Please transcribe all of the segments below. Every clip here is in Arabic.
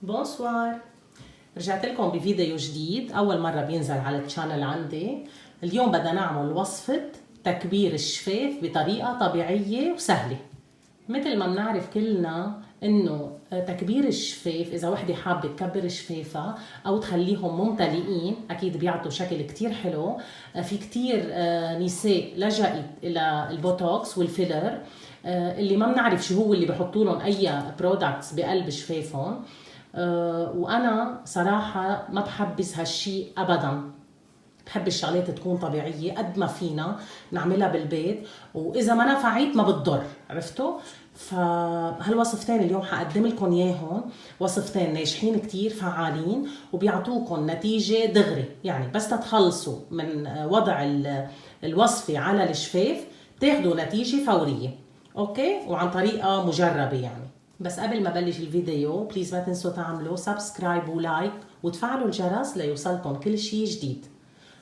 بونسوار، رجعت لكم بفيديو جديد أول مرة بينزل على الشانل عندي. اليوم بدنا نعمل وصفة تكبير الشفاف بطريقة طبيعية وسهلة. مثل ما بنعرف كلنا إنه تكبير الشفاف إذا وحدة حابة تكبر شفافها أو تخليهم ممتلئين أكيد بيعطوا شكل كتير حلو. في كتير نساء لجأت إلى البوتوكس والفيلر اللي ما بنعرف شو هو اللي بحطوا لهم أي برودكتس بقلب شفافهم. وأنا صراحة ما بحبس هالشي أبداً. بحب الشغلات تكون طبيعية قد ما فينا نعملها بالبيت، وإذا ما نفعت ما بتضر، عرفتوا؟ فهالوصفتين اليوم حقدم لكم إياهم، وصفتين ناجحين كتير فعالين وبيعطوكم نتيجة دغري. يعني بس تتخلصوا من وضع الوصفة على الشفاف تاخدوا نتيجة فورية، أوكي؟ وعن طريقة مجربة يعني. بس قبل ما بلش الفيديو بليز ما تنسوا تعملوا سبسكرايب ولايك وتفعلوا الجرس ليوصلكم كل شي جديد.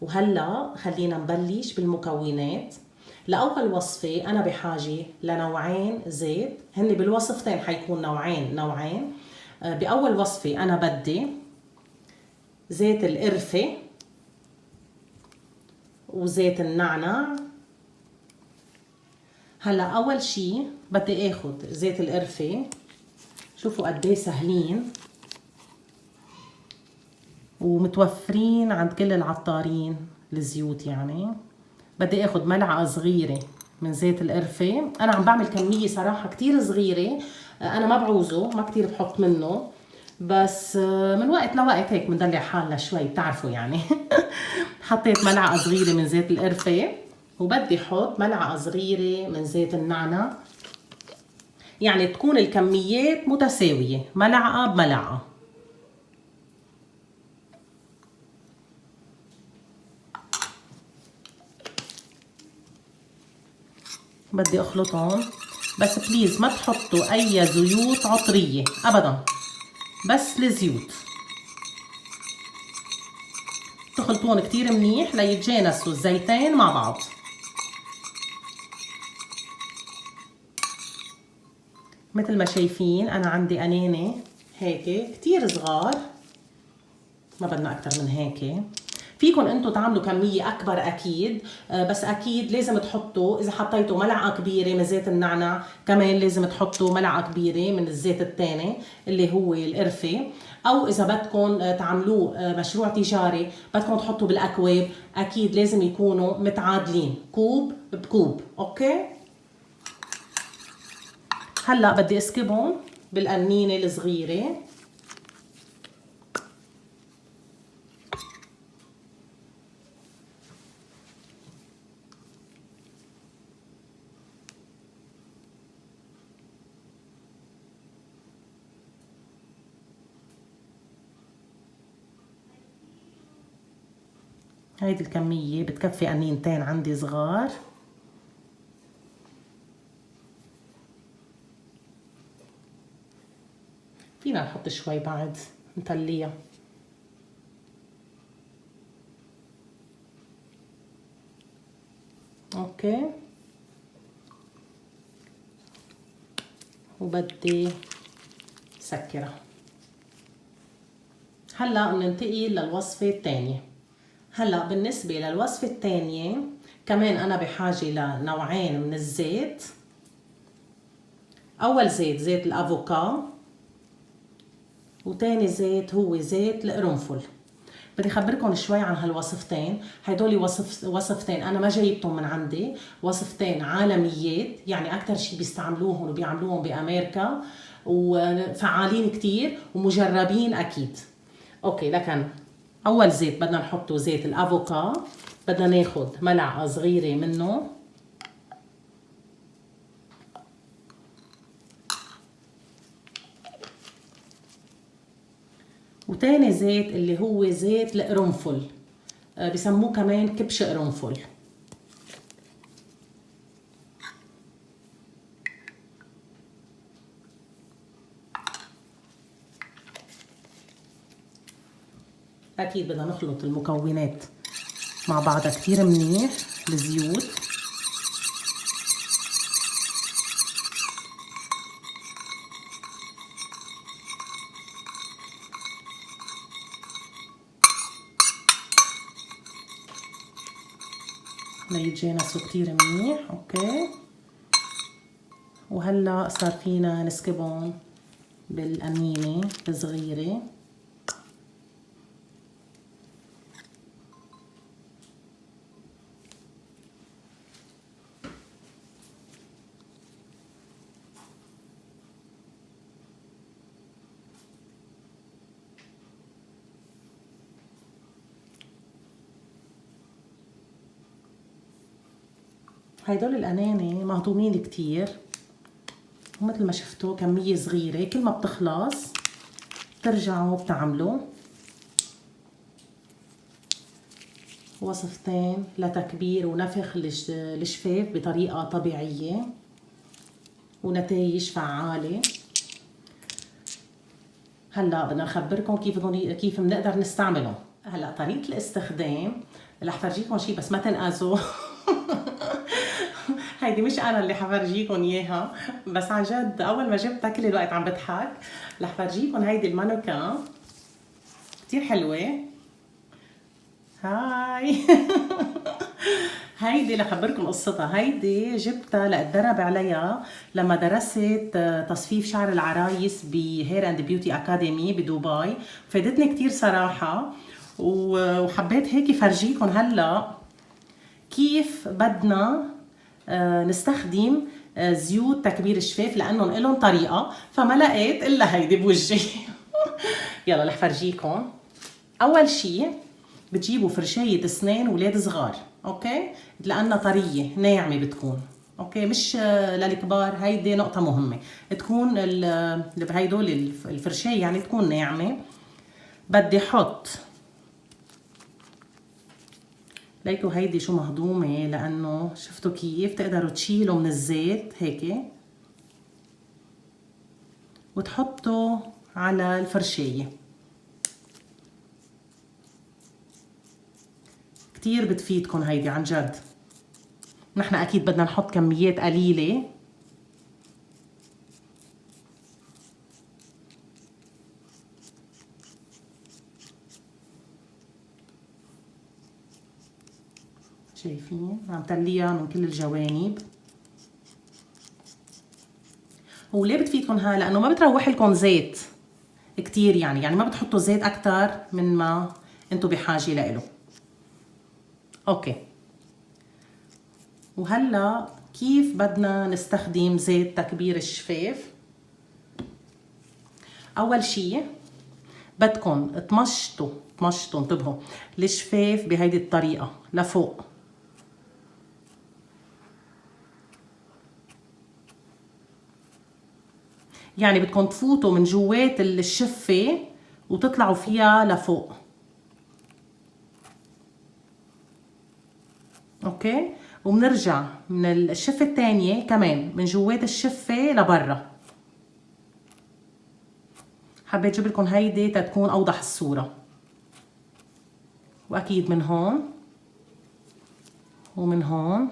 وهلا خلينا نبلش بالمكونات. لأول وصفة أنا بحاجة لنوعين زيت، هن بالوصفتين حيكون نوعين. بأول وصفة أنا بدي زيت القرفة وزيت النعناع. هلا أول شي بدي آخد زيت القرفة، شوفوا قديه سهلين ومتوفرين عند كل العطارين الزيوت. يعني بدي اخد ملعقة صغيرة من زيت القرفة. انا عم بعمل كمية صراحة كتير صغيرة، انا ما بعوزه، ما كتير بحط منه، بس من وقت لوقت هيك بندلع حالنا شوي، بتعرفوا يعني. حطيت ملعقة صغيرة من زيت القرفة، وبدي احط ملعقة صغيرة من زيت النعناع، يعني تكون الكميات متساوية، ملعقة بملعقة. بدي اخلطهم، بس بليز ما تحطوا اي زيوت عطرية ابدا، بس الزيوت. تخلطون كتير منيح ليتجانسوا الزيتين مع بعض. مثل ما شايفين انا عندي انانة هيك كتير صغار، ما بدنا اكتر من هيك. فيكن انتو تعملوا كمية اكبر اكيد، بس اكيد لازم تحطوا، اذا حطيتوا ملعقة كبيرة من زيت النعناع كمان لازم تحطوا ملعقة كبيرة من الزيت الثاني اللي هو القرفة. او اذا بدكم تعملوه مشروع تجاري بدكم تحطوا بالاكواب، اكيد لازم يكونوا متعادلين كوب بكوب، اوكي؟ هلا بدي اسكبهم بالقنينة الصغيرة. هيدي الكمية بتكفي قنينتين عندي صغار. فينا نحط شوي بعد نطليها. اوكي، وبدي سكرها. هلا بننتقل للوصفة الثانية. هلا بالنسبة للوصفة الثانية كمان أنا بحاجة لنوعين من الزيت. أول زيت الأفوكا، وتاني زيت هو زيت القرنفل. بدي أخبركم شوي عن هالوصفتين. هدول وصفتين أنا ما جايبتهم من عندي، وصفتين عالميات، يعني أكتر شي بيستعملوهم وبيعملوهم بأمريكا وفعالين كتير ومجربين أكيد. اوكي، لكن اول زيت بدنا نحطه زيت الافوكا. بدنا ناخد ملعقة صغيرة منه، وتاني زيت اللي هو زيت القرنفل، بسموه كمان كبش قرنفل. اكيد بدنا نخلط المكونات مع بعضها كتير منيح. الزيوت ليتجانسوا كتير منيح. اوكي، وهلا صار فينا نسكبهم بالقميمة الصغيرة. هيدول الأناني مهضومين كتير، ومثل ما شفتوا كمية صغيرة، كل ما بتخلص بترجعوا بتعملوا وصفتين لتكبير ونفخ الشفاف بطريقة طبيعية ونتائج فعالة. هلا بدنا نخبركم كيف بنقدر نستعملهم. هلا طريقة الاستخدام رح فرجيكم شيء بس ما تنقذوا. هيدي مش انا اللي حفرجيكم اياها، بس عن جد اول ما جبتها كل الوقت عم بضحك. رح فرجيكم هيدي المانوكا كتير حلوة. هاي. هيدي لخبركم قصتها. هيدي جبتها لاتدرب عليها لما درست تصفيف شعر العرايس بهير اند بيوتي اكاديمي بدبي. فادتني كتير صراحة، وحبيت هيك فرجيكم هلا كيف بدنا نستخدم زيوت تكبير الشفاف، لانهم لهم طريقة فما لقيت الا هيدي بوجهي. يلا رح فرجيكم. اول شي بتجيبوا فرشاية اسنان ولاد صغار، اوكي، لانها طرية ناعمة بتكون، اوكي، مش للكبار. هيدي نقطة مهمة، تكون بهيدول الفرشاية يعني تكون ناعمة. بدي احط، ليكوا هيدي شو مهضومة، لانه شفتوا كيف تقدروا تشيلوا من الزيت هيك وتحطوا على الفرشاية. كتير بتفيدكم هيدي عن جد. نحن اكيد بدنا نحط كميات قليلة، شايفين عم تليها من كل الجوانب. وليه بتفيدكم هاي؟ لانه ما بتروح لكم زيت كتير، يعني ما بتحطوا زيت اكتر من ما انتم بحاجة لإله. اوكي، وهلا كيف بدنا نستخدم زيت تكبير الشفاف؟ اول شي بدكم تمشطوا انتبهوا الشفاف بهيدي الطريقة لفوق. يعني بدكم تفوتوا من جوات الشفة وتطلعوا فيها لفوق، اوكي، وبنرجع من الشفة الثانية كمان من جوات الشفة لبرا. حبيت اجيب لكم هيدي تتكون اوضح الصورة. واكيد من هون ومن هون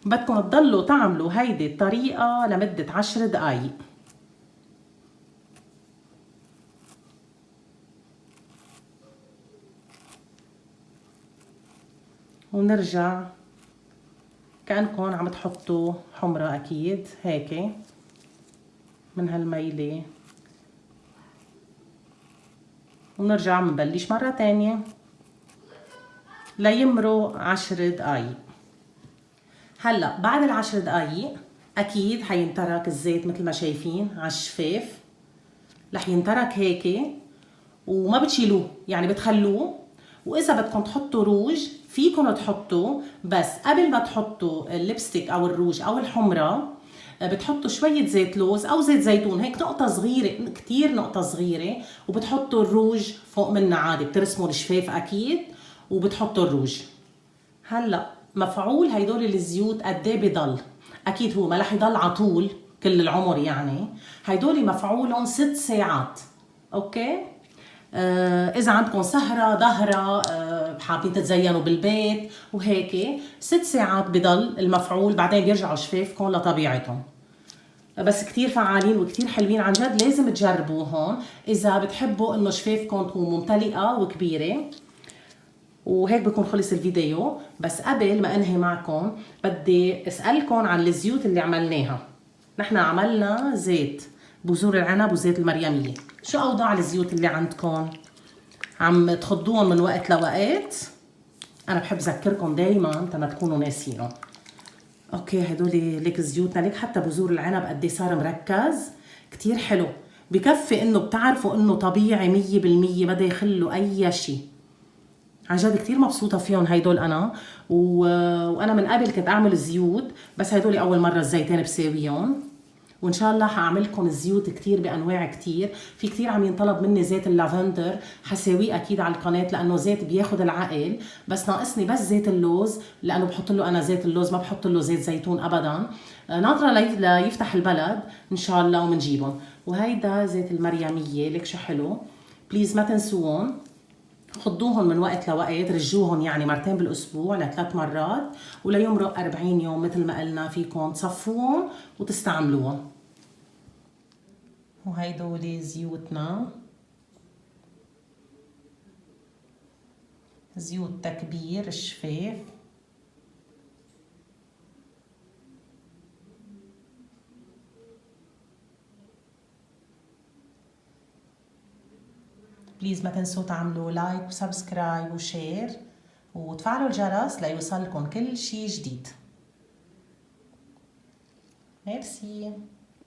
بدكم تضلوا تعملوا هيدي الطريقة لمدة 10 دقايق. ونرجع كأنكم عم تحطوا حمرة اكيد هيك من هالميلة، ونرجع بنبلش مرة تانية ليمروا 10 دقايق. هلا بعد ال10 دقايق اكيد حينترك الزيت مثل ما شايفين على الشفاف، رح ينترك هيك وما بتشيلوه، يعني بتخلوه. واذا بدكم تحطوا روج فيكم تحطوا، بس قبل ما تحطوا الليبستيك او الروج او الحمرة بتحطوا شوية زيت لوز او زيت زيتون، هيك نقطة صغيرة، كتير نقطة صغيرة، وبتحطوا الروج فوق منها عادي، بترسموا الشفاف اكيد وبتحطوا الروج. هلا مفعول هيدول الزيوت قد ايه بضل؟ اكيد هو ما رح يضل على طول كل العمر، يعني هيدول مفعولهم 6 ساعات، اوكي. اذا عندكم سهرة ظهرة حابين تتزينوا بالبيت وهيك 6 ساعات بضل المفعول، بعدين بيرجعوا شفافكم لطبيعتهم. بس كتير فعالين وكتير حلوين عن جد، لازم تجربوهم اذا بتحبوا انه شفافكم تكون ممتلئة وكبيرة. وهيك بكون خلص الفيديو. بس قبل ما انهي معكم بدي اسألكم عن الزيوت اللي عملناها. نحن عملنا زيت بذور العنب وزيت المريمية. شو اوضاع الزيوت اللي عندكم؟ عم تخضوهم من وقت لوقت؟ انا بحب اذكركم دايما تما تكونوا ناسينهم. اوكي هدول ليك زيوتنا، ليك حتى بذور العنب قد صار مركز كتير حلو. بكفي انه بتعرفوا انه طبيعي 100%، بدا يخلوا اي شيء. عن جد كتير مبسوطة فيهم هيدول أنا. وأنا من قبل كنت أعمل زيوت، بس هيدول أول مرة الزيتين بساويهم. وإن شاء الله حأعملكم زيوت كتير بأنواع كتير. في كتير عم ينطلب مني زيت اللافندر، حساويه أكيد على القناة لأنه زيت بياخد العقل. بس ناقصني بس زيت اللوز، لأنه بحط له أنا زيت اللوز، ما بحط له زيت زيتون أبدا. ناطرة ليفتح البلد إن شاء الله ومنجيبهم. وهيدا زيت المريمية، ليك شو حلو. بليز ما تنسوهم، خضوهم من وقت لوقت، رجوهم يعني مرتين بالاسبوع ل3 مرات، وليمرق 40 يوم مثل ما قلنا فيكم تصفوهم وتستعملوهم. وهيدول زيوتنا، زيوت تكبير الشفاف. بليز ما تنسوا تعملوا لايك وسبسكرايب وشير وتفعلوا الجرس ليوصلكم كل شي جديد. ميرسي.